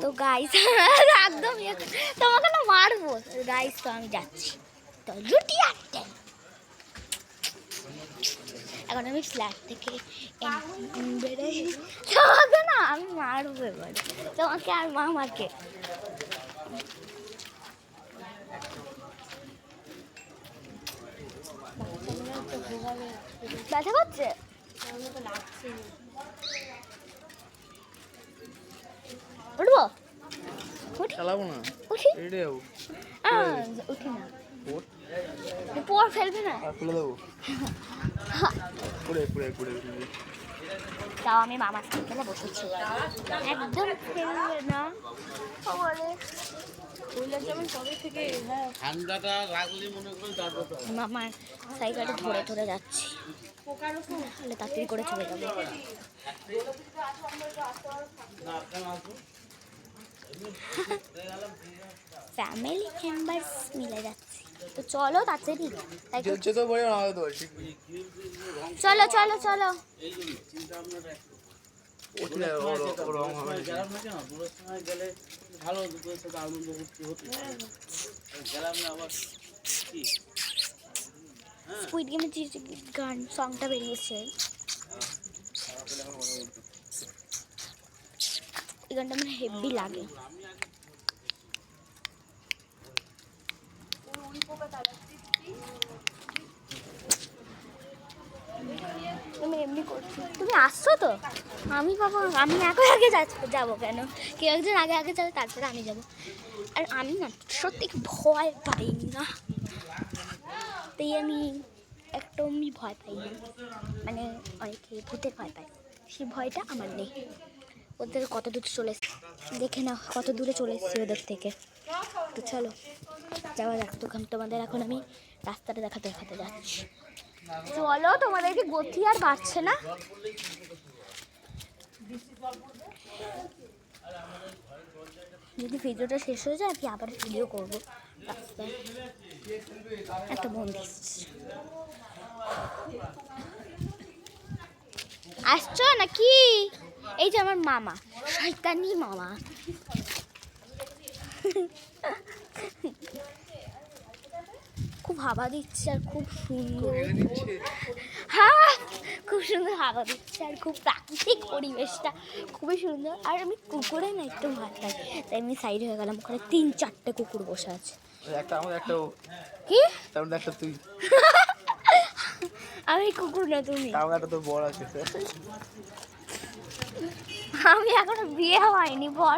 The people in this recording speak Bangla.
তো গাইস একদম তোমাকে না মারবো গাইস। তো আমি যাচ্ছি তো রুটি আনতে। এখন আমি ফ্ল্যাট থেকে বেড়ে তোমাকে না আমি মারবো এবার, তোমাকে আর মামাকে। ব্যথা করছে? উঠবো? চালাবো না, উঠি? উঠি না, পর ফেলবে না। খুলে দেবো। তাও আমি মামার সাইকেলে বসেছি, একদম ফেলবে না বলে। মামার সাইকেলটা ধরে ধরে যাচ্ছি, তাহলে তাড়াতাড়ি করে চলে যাবো। ফ্যামিলি মেম্বার্স মিলে যাচ্ছি, তো চলো তাড়াতাড়ি। চলো চলো চলো। স্কুইড গেমের যে গান সংটা বেরিয়েছে, এই গানটা আমার হেভি লাগে। তুমি এমনি করছি, তুমি আসছো তো? আমি বাবা আমি আগে আগে যাবো কেন? কেউ একজন আগে আগে যাবে, তারপরে আমি যাবো। আর আমি না সত্যি ভয় পাই না, তাই আমি একদমই ভয় পাই না। মানে অনেকে ভূতের ভয় পায়, সেই ভয়টা আমার নেই। ওদের কত দূর চলে এসছে দেখে না, কত দূরে চলে এসেছি ওদের থেকে। তো চলো যাওয়া যাক। তখন তোমাদের এখন আমি রাস্তাটা দেখাতে দেখাতে যাচ্ছি। চলো, তোমাদেরকে গতি আর বাড়ছে না। যদি ভিডিওটা শেষ হয়ে যায় আমি আবার ভিডিও করবো রাস্তায়। একটা মন্দির আসছো নাকি? এই যে আমার মামা, শয়তানি মামা। খুব হাওয়া দিচ্ছে আর খুব সুন্দর। হ্যাঁ, খুব সুন্দর হাওয়া দিচ্ছে আর খুব প্রাকৃতিক পরিবেশটা খুবই সুন্দর। আর আমি কুকুরে না একটু ভয় পাই, তাই আমি সাইড হয়ে গেলাম। ওখানে 3-4টে কুকুর বসে আছে। কি তুই? আমি কুকুর না, তুমি। আমি এখনো বিয়ে হয়নি বল।